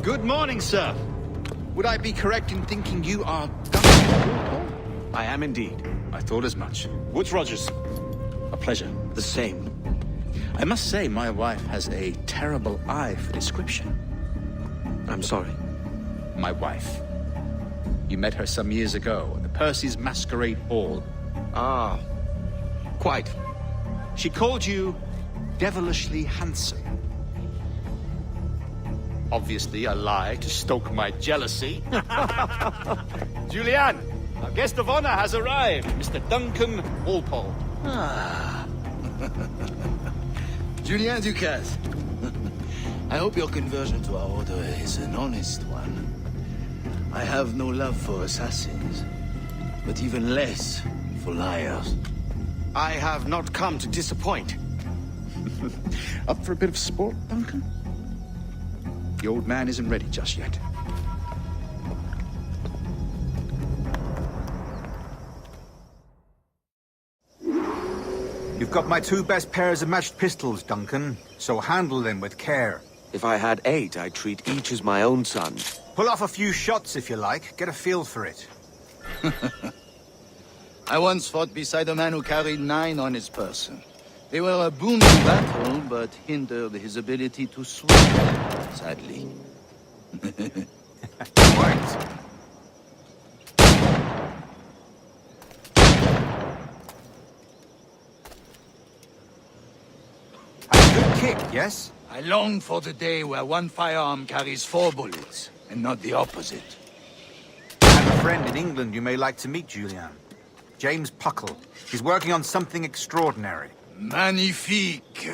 Good morning, sir. Would I be correct in thinking you are Duncan? I am indeed. I thought as much. Woods Rogers. A pleasure. The same. I must say, my wife has a terrible eye for description. I'm sorry. My wife. You met her some years ago at the Percy's Masquerade Ball. Ah, quite. She called you devilishly handsome. Obviously a lie to stoke my jealousy. Julianne, our guest of honor has arrived, Mr. Duncan Walpole. Ah. Julien Ducasse. I hope your conversion to our order is an honest one. I have no love for assassins, but even less for liars. I have not come to disappoint. Up for a bit of sport, Duncan? The old man isn't ready just yet. You've got my 2 best pairs of matched pistols, Duncan, so handle them with care. If I had 8, I'd treat each as my own son. Pull off a few shots if you like, get a feel for it. I once fought beside a man who carried 9 on his person. They were a boon in battle, but hindered his ability to swim, sadly. Right. Had a good kick, yes? I long for the day where one firearm carries 4 bullets, and not the opposite. I have a friend in England you may like to meet, Julian. James Puckle. He's working on something extraordinary. Magnifique!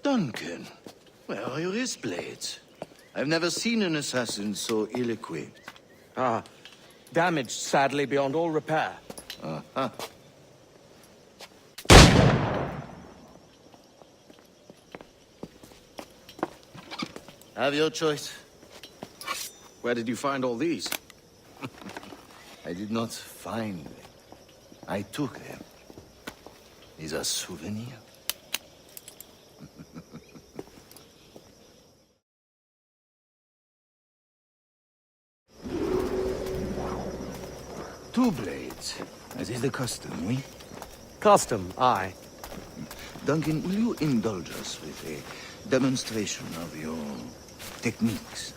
Duncan, where are your wrist blades? I've never seen an assassin so ill-equipped. Ah, damaged sadly beyond all repair. Uh-huh. Have your choice. Where did you find all these? I did not find them. I took them. These are souvenirs. Two blades, as is the custom, oui? Custom, aye. Duncan, will you indulge us with a demonstration of your techniques?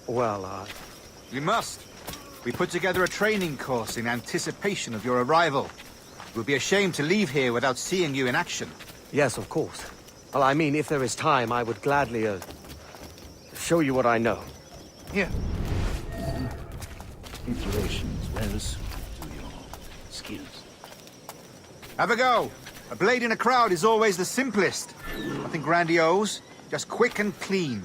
Well, We must. We put together a training course in anticipation of your arrival. It would be a shame to leave here without seeing you in action. yes, of course. Well, I mean, if there is time, I would gladly, show you what I know. Here. Inspiration is well suited to your skills. Have a go. A blade in a crowd is always the simplest. Nothing grandiose, just quick and clean.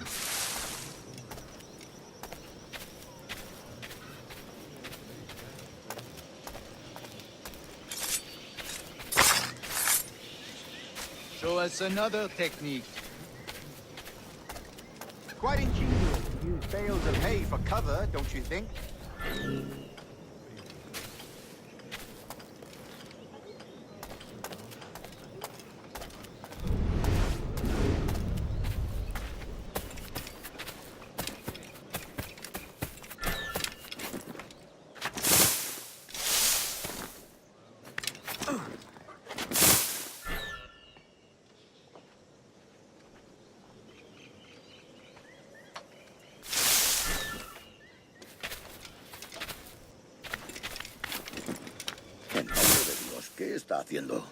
Show us another technique. Quite ingenious to use bales of hay for cover, don't you think? En nombre de Dios, ¿qué está haciendo?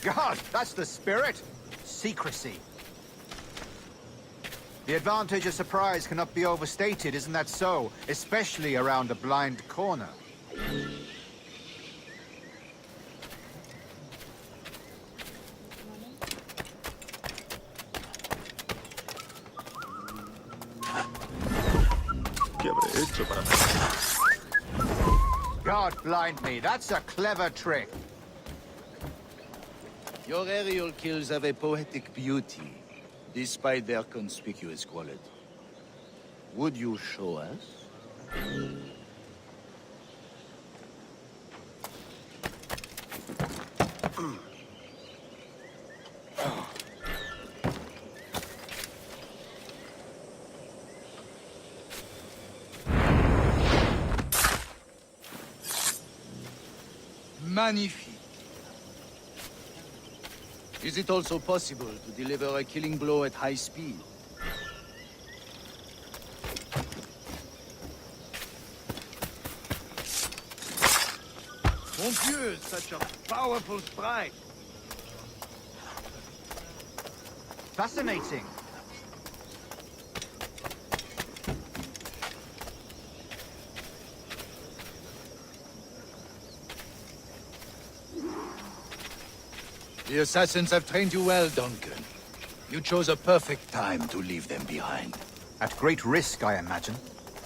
God, that's the spirit. Secrecy. The advantage of surprise cannot be overstated, isn't that so? Especially around a blind corner. ¿Qué habré hecho para God blind me, that's a clever trick. Your aerial kills have a poetic beauty, despite their conspicuous quality. Would you show us? Magnifique. Is it also possible to deliver a killing blow at high speed? Mon Dieu, such a powerful strike! Fascinating. The assassins have trained you well, Duncan. You chose a perfect time to leave them behind. At great risk, I imagine.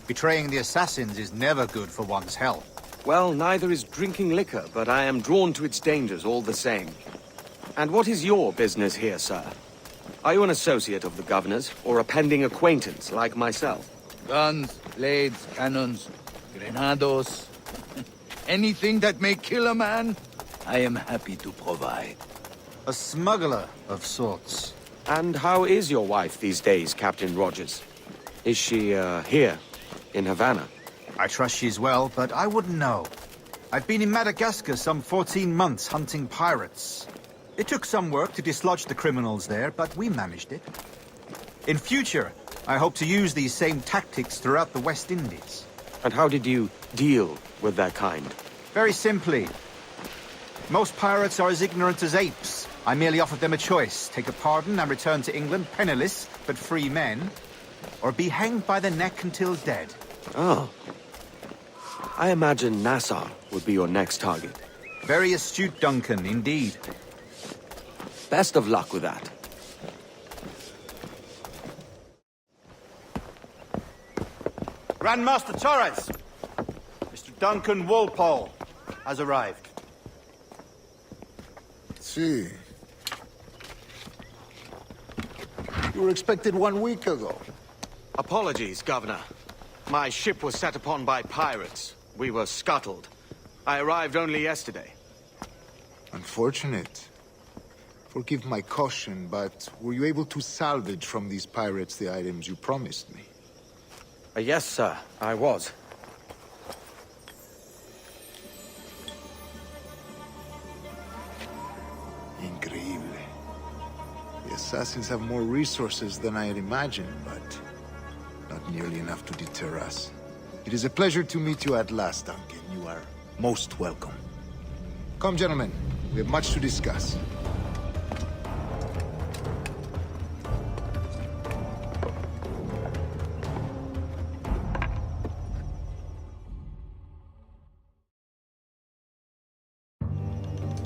Betraying the assassins is never good for one's health. Well, neither is drinking liquor, but I am drawn to its dangers all the same. And what is your business here, sir? Are you an associate of the governor's, or a pending acquaintance like myself? Guns, blades, cannons, grenados. Anything that may kill a man, I am happy to provide. A smuggler of sorts. And how is your wife these days, Captain Rogers? Is she, here, in Havana? I trust she's well, but I wouldn't know. I've been in Madagascar some 14 months hunting pirates. It took some work to dislodge the criminals there, but we managed it. In future, I hope to use these same tactics throughout the West Indies. And how did you deal with that kind? Very simply. Most pirates are as ignorant as apes. I merely offered them a choice. Take a pardon and return to England penniless, but free men. Or be hanged by the neck until dead. Oh. I imagine Nassau would be your next target. Very astute, Duncan, indeed. Best of luck with that. Grandmaster Torres! Mr. Duncan Walpole has arrived. See. You were expected 1 week ago. Apologies, Governor. My ship was set upon by pirates. We were scuttled. I arrived only yesterday. Unfortunate. Forgive my caution, but were you able to salvage from these pirates the items you promised me? Yes, sir, I was. Increíble. The assassins have more resources than I had imagined, but not nearly enough to deter us. It is a pleasure to meet you at last, Duncan. You are most welcome. Come, gentlemen. We have much to discuss.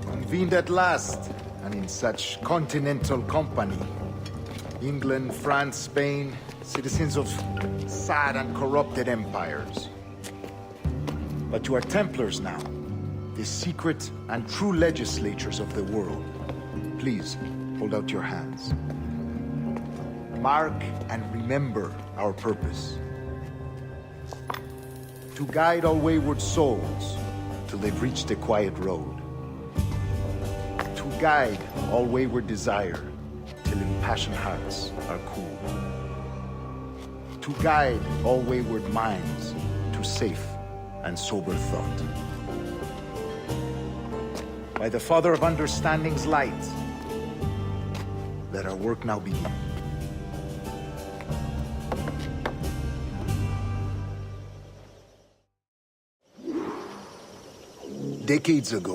Convened at last, and in such continental company. England, France, Spain, citizens of sad and corrupted empires. But you are Templars now, the secret and true legislators of the world. Please, hold out your hands. Mark and remember our purpose. To guide all wayward souls till they've reached a quiet road. To guide all wayward desire till impassioned hearts are cool. To guide all wayward minds to safe and sober thought. By the Father of Understanding's light, let our work now begin. Decades ago,